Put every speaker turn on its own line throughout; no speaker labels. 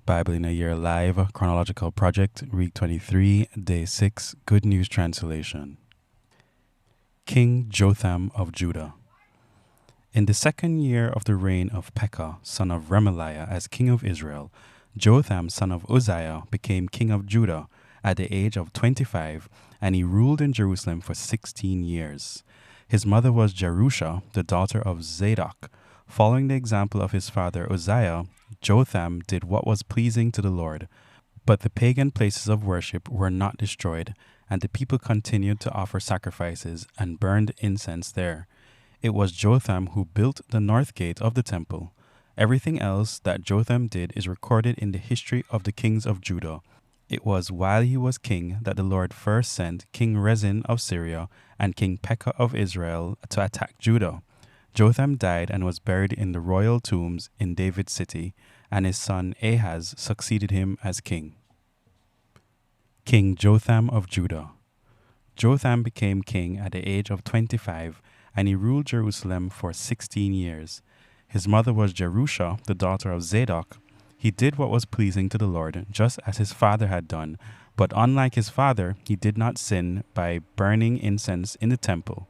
Bible in a Year Live, Chronological Project, Week 23, Day 6, Good News Translation. King Jotham of Judah. In the second year of the reign of Pekah, son of Remaliah, as king of Israel, Jotham, son of Uzziah, became king of Judah at the age of 25, and he ruled in Jerusalem for 16 years. His mother was Jerusha, the daughter of Zadok. Following the example of his father Uzziah, Jotham did what was pleasing to the Lord, but the pagan places of worship were not destroyed, and the people continued to offer sacrifices and burned incense there. It was Jotham who built the north gate of the temple. Everything else that Jotham did is recorded in the history of the kings of Judah. It was while he was king that the Lord first sent King Rezin of Syria and King Pekah of Israel to attack Judah. Jotham died and was buried in the royal tombs in David's city, and his son Ahaz succeeded him as king. King Jotham of Judah. Jotham became king at the age of 25, and he ruled Jerusalem for 16 years. His mother was Jerusha, the daughter of Zadok. He did what was pleasing to the Lord, just as his father had done, but unlike his father, he did not sin by burning incense in the temple.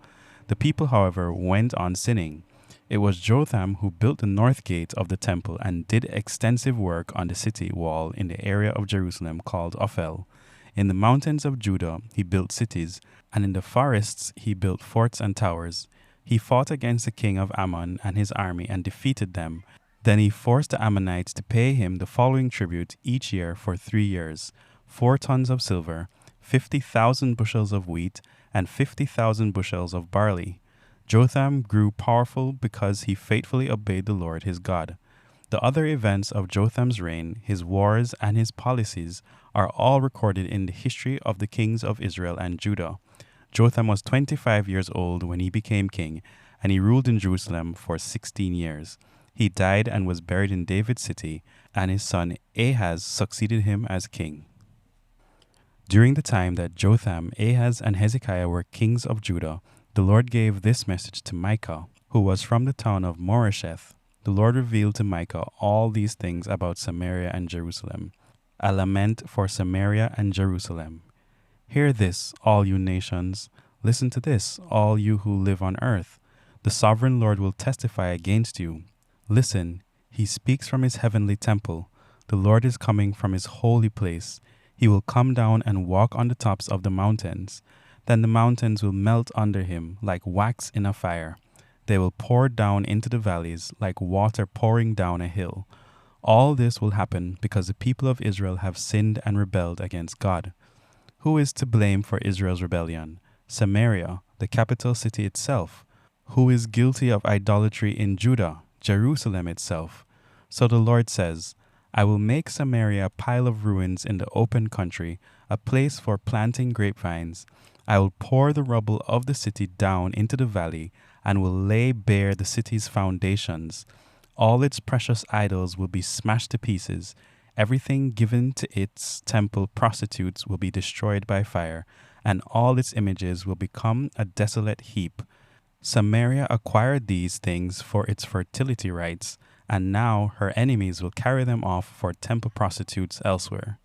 The people, however, went on sinning. It was Jotham who built the north gate of the temple and did extensive work on the city wall in the area of Jerusalem called Ophel. In the mountains of Judah he built cities, and in the forests he built forts and towers. He fought against the king of Ammon and his army and defeated them. Then he forced the Ammonites to pay him the following tribute each year for 3 years: 4 tons of silver, 50,000 bushels of wheat, and 50,000 bushels of barley. Jotham grew powerful because he faithfully obeyed the Lord his God. The other events of Jotham's reign, his wars, and his policies are all recorded in the history of the kings of Israel and Judah. Jotham was 25 years old when he became king, and he ruled in Jerusalem for 16 years. He died and was buried in David's city, and his son Ahaz succeeded him as king. During the time that Jotham, Ahaz, and Hezekiah were kings of Judah, the Lord gave this message to Micah, who was from the town of Moresheth. The Lord revealed to Micah all these things about Samaria and Jerusalem. A lament for Samaria and Jerusalem. Hear this, all you nations. Listen to this, all you who live on earth. The sovereign Lord will testify against you. Listen, he speaks from his heavenly temple. The Lord is coming from his holy place. He will come down and walk on the tops of the mountains. Then the mountains will melt under him like wax in a fire. They will pour down into the valleys like water pouring down a hill. All this will happen because the people of Israel have sinned and rebelled against God. Who is to blame for Israel's rebellion? Samaria, the capital city itself. Who is guilty of idolatry in Judah? Jerusalem itself. So the Lord says, I will make Samaria a pile of ruins in the open country, a place for planting grapevines. I will pour the rubble of the city down into the valley and will lay bare the city's foundations. All its precious idols will be smashed to pieces. Everything given to its temple prostitutes will be destroyed by fire, and all its images will become a desolate heap. Samaria acquired these things for its fertility rights, and now her enemies will carry them off for temple prostitutes elsewhere.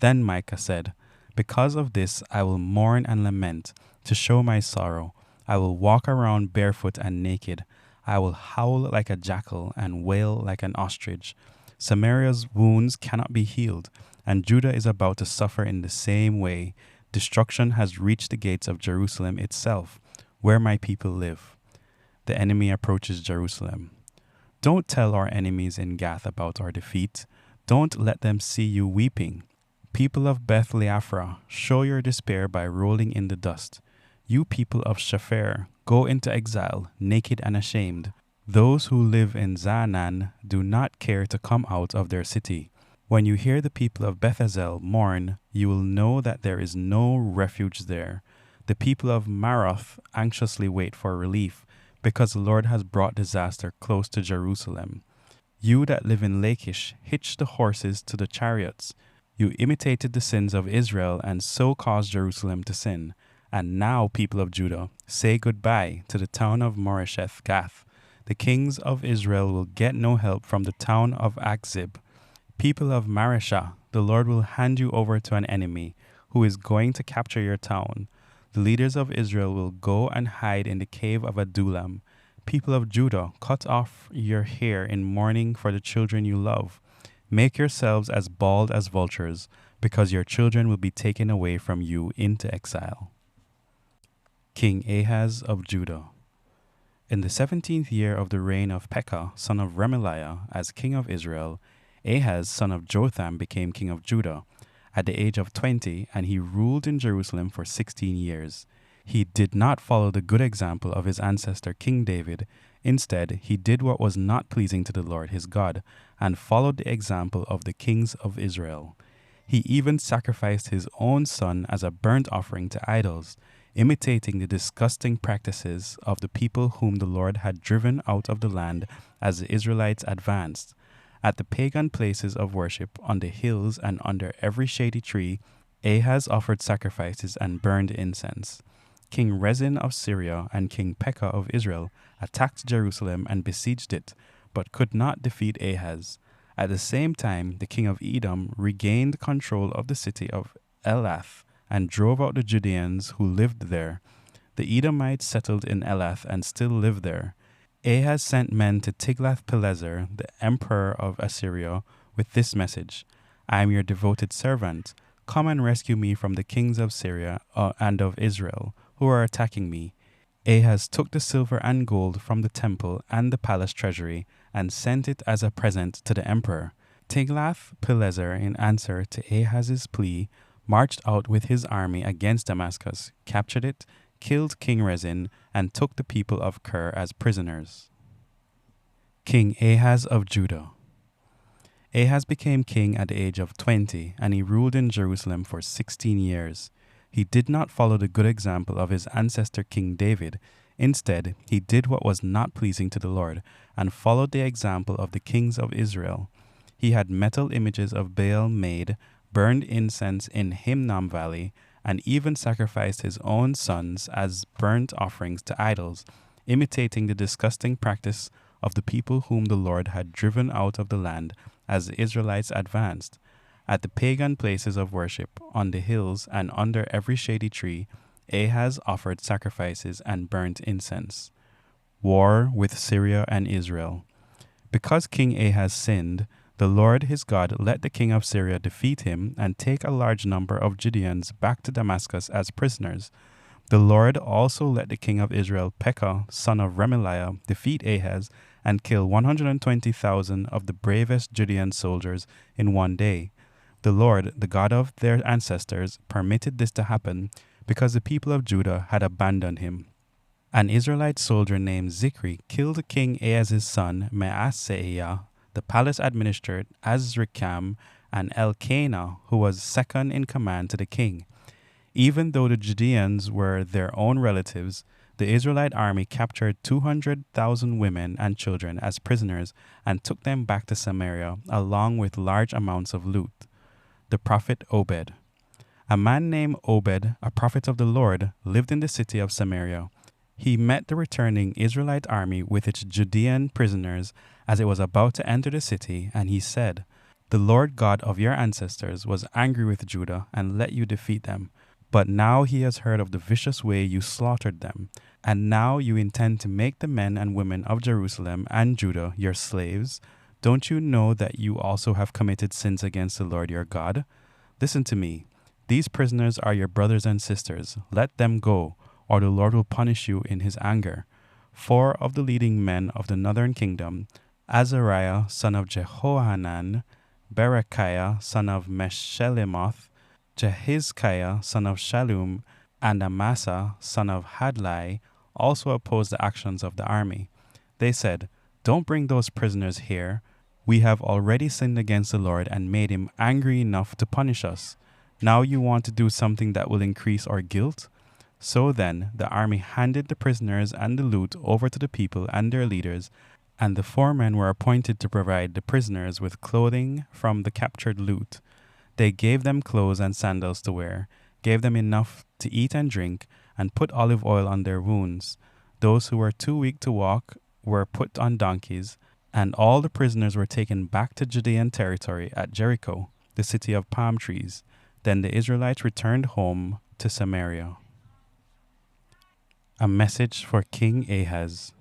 Then Micah said, Because of this I will mourn and lament, to show my sorrow. I will walk around barefoot and naked. I will howl like a jackal and wail like an ostrich. Samaria's wounds cannot be healed, and Judah is about to suffer in the same way. Destruction has reached the gates of Jerusalem itself, where my people live. The enemy approaches Jerusalem. Don't tell our enemies in Gath about our defeat. Don't let them see you weeping. People of Beth-leaphrah, show your despair by rolling in the dust. You people of Shapher, go into exile, naked and ashamed. Those who live in Zaanan do not care to come out of their city. When you hear the people of Beth-ezel mourn, you will know that there is no refuge there. The people of Maroth anxiously wait for relief, because the Lord has brought disaster close to Jerusalem. You that live in Lachish, hitch the horses to the chariots. You imitated the sins of Israel and so caused Jerusalem to sin. And now, people of Judah, say goodbye to the town of Moresheth Gath. The kings of Israel will get no help from the town of Achzib. People of Mareshah, the Lord will hand you over to an enemy who is going to capture your town. The leaders of Israel will go and hide in the cave of Adullam. People of Judah, cut off your hair in mourning for the children you love. Make yourselves as bald as vultures, because your children will be taken away from you into exile. King Ahaz of Judah. In the 17th year of the reign of Pekah, son of Remaliah, as king of Israel, Ahaz, son of Jotham, became king of Judah at the age of 20, and he ruled in Jerusalem for 16 years. He did not follow the good example of his ancestor King David. Instead, he did what was not pleasing to the Lord his God, and followed the example of the kings of Israel. He even sacrificed his own son as a burnt offering to idols, imitating the disgusting practices of the people whom the Lord had driven out of the land as the Israelites advanced. At the pagan places of worship, on the hills and under every shady tree, Ahaz offered sacrifices and burned incense. King Rezin of Syria and King Pekah of Israel attacked Jerusalem and besieged it, but could not defeat Ahaz. At the same time, the king of Edom regained control of the city of Elath and drove out the Judeans who lived there. The Edomites settled in Elath and still live there. Ahaz sent men to Tiglath-Pileser, the emperor of Assyria, with this message: I am your devoted servant. Come and rescue me from the kings of Syria and of Israel, who are attacking me. Ahaz took the silver and gold from the temple and the palace treasury and sent it as a present to the emperor. Tiglath-Pileser, in answer to Ahaz's plea, marched out with his army against Damascus, captured it, killed King Rezin, and took the people of Kir as prisoners. King Ahaz of Judah. Ahaz became king at the age of 20, and he ruled in Jerusalem for 16 years. He did not follow the good example of his ancestor King David. Instead, he did what was not pleasing to the Lord, and followed the example of the kings of Israel. He had metal images of Baal made, burned incense in Hinnom Valley, and even sacrificed his own sons as burnt offerings to idols, imitating the disgusting practice of the people whom the Lord had driven out of the land as the Israelites advanced. At the pagan places of worship, on the hills and under every shady tree, Ahaz offered sacrifices and burnt incense. War with Syria and Israel. Because King Ahaz sinned, the Lord his God let the king of Syria defeat him and take a large number of Judeans back to Damascus as prisoners. The Lord also let the king of Israel, Pekah, son of Remaliah, defeat Ahaz and kill 120,000 of the bravest Judean soldiers in one day. The Lord, the God of their ancestors, permitted this to happen because the people of Judah had abandoned him. An Israelite soldier named Zikri killed King Ahaz's son, Maaseiah, the palace administered Azrikam, and Elkanah, who was second in command to the king. Even though the Judeans were their own relatives, the Israelite army captured 200,000 women and children as prisoners and took them back to Samaria, along with large amounts of loot. The prophet Obed. A man named Obed, a prophet of the Lord, lived in the city of Samaria. He met the returning Israelite army with its Judean prisoners as it was about to enter the city, and he said, The Lord God of your ancestors was angry with Judah and let you defeat them. But now he has heard of the vicious way you slaughtered them, and now you intend to make the men and women of Jerusalem and Judah your slaves. Don't you know that you also have committed sins against the Lord your God? Listen to me. These prisoners are your brothers and sisters. Let them go, or the Lord will punish you in his anger. 4 of the leading men of the northern kingdom, Azariah, son of Jehohanan, Berechiah, son of Meshillemoth, Jehizkiah, son of Shallum, and Amasa, son of Hadlai, also opposed the actions of the army. They said, Don't bring those prisoners here. We have already sinned against the Lord and made him angry enough to punish us. Now you want to do something that will increase our guilt? So then, the army handed the prisoners and the loot over to the people and their leaders, and the 4 men were appointed to provide the prisoners with clothing from the captured loot. They gave them clothes and sandals to wear, gave them enough to eat and drink, and put olive oil on their wounds. Those who were too weak to walk were put on donkeys, And all the prisoners were taken back to Judean territory at Jericho, the city of palm trees. Then the Israelites returned home to Samaria. A message for King Ahaz.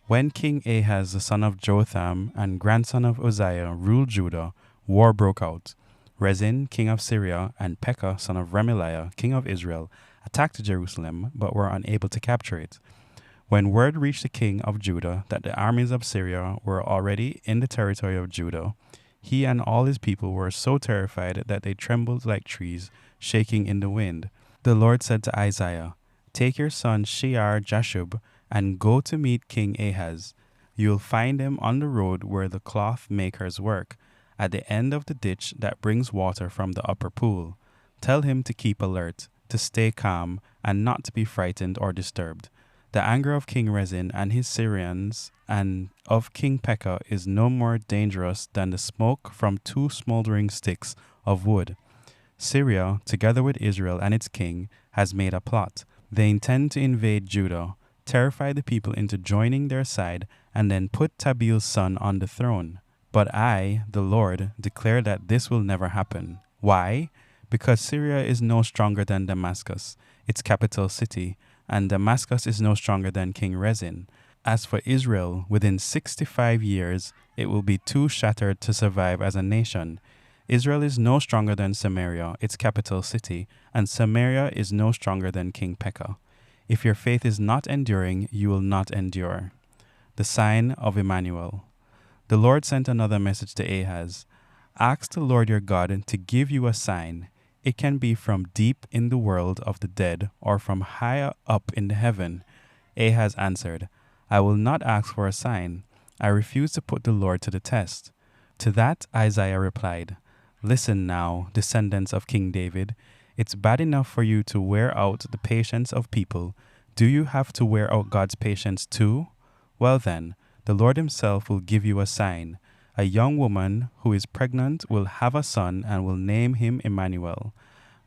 When King Ahaz, the son of Jotham and grandson of Uzziah, ruled Judah, war broke out. Rezin, king of Syria, and Pekah, son of Remaliah, king of Israel, attacked Jerusalem, but were unable to capture it. When word reached the king of Judah that the armies of Syria were already in the territory of Judah, he and all his people were so terrified that they trembled like trees shaking in the wind. The Lord said to Isaiah, "Take your son Shear-Jashub and go to meet King Ahaz. You will find him on the road where the cloth makers work, at the end of the ditch that brings water from the upper pool. Tell him to keep alert, to stay calm, and not to be frightened or disturbed. The anger of King Rezin and his Syrians and of King Pekah is no more dangerous than the smoke from two smoldering sticks of wood. Syria, together with Israel and its king, has made a plot. They intend to invade Judah, terrify the people into joining their side, and then put Tabeel's son on the throne. But I, the Lord, declare that this will never happen. Why? Because Syria is no stronger than Damascus, its capital city, and Damascus is no stronger than King Rezin. As for Israel, within 65 years, it will be too shattered to survive as a nation. Israel is no stronger than Samaria, its capital city, and Samaria is no stronger than King Pekah. If your faith is not enduring, you will not endure." The sign of Emmanuel. The Lord sent another message to Ahaz. "Ask the Lord your God to give you a sign. It can be from deep in the world of the dead or from high up in the heaven." Ahaz answered, "I will not ask for a sign. I refuse to put the Lord to the test." To that Isaiah replied, "Listen now, descendants of King David. It's bad enough for you to wear out the patience of people. Do you have to wear out God's patience too? Well then, the Lord himself will give you a sign. A young woman who is pregnant will have a son and will name him Emmanuel.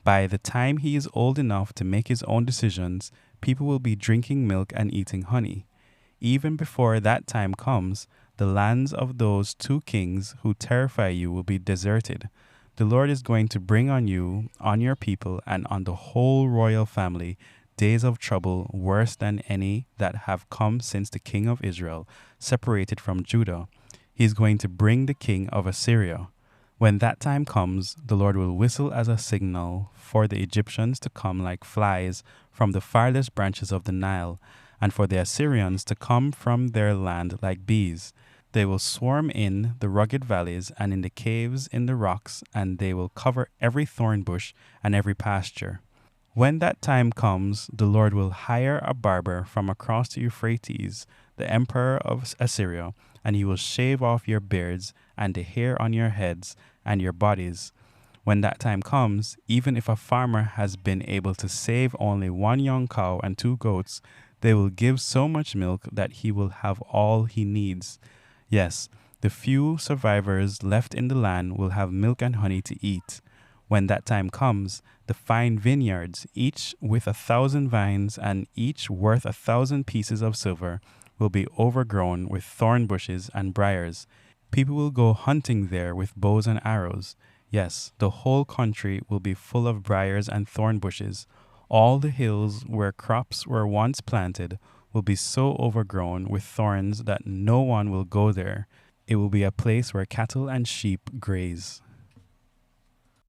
By the time he is old enough to make his own decisions, people will be drinking milk and eating honey. Even before that time comes, the lands of those two kings who terrify you will be deserted. The Lord is going to bring on you, on your people, and on the whole royal family days of trouble worse than any that have come since the king of Israel separated from Judah. He is going to bring the king of Assyria. When that time comes, the Lord will whistle as a signal for the Egyptians to come like flies from the farthest branches of the Nile, and for the Assyrians to come from their land like bees. They will swarm in the rugged valleys and in the caves in the rocks, and they will cover every thorn bush and every pasture. When that time comes, the Lord will hire a barber from across the Euphrates, the emperor of Assyria, and he will shave off your beards and the hair on your heads and your bodies. When that time comes, even if a farmer has been able to save only one young cow and 2 goats, they will give so much milk that he will have all he needs. Yes, the few survivors left in the land will have milk and honey to eat. When that time comes, the fine vineyards, each with 1,000 vines and each worth 1,000 pieces of silver, will be overgrown with thorn bushes and briars. People will go hunting there with bows and arrows. Yes, the whole country will be full of briars and thorn bushes. All the hills where crops were once planted will be so overgrown with thorns that no one will go there. It will be a place where cattle and sheep graze.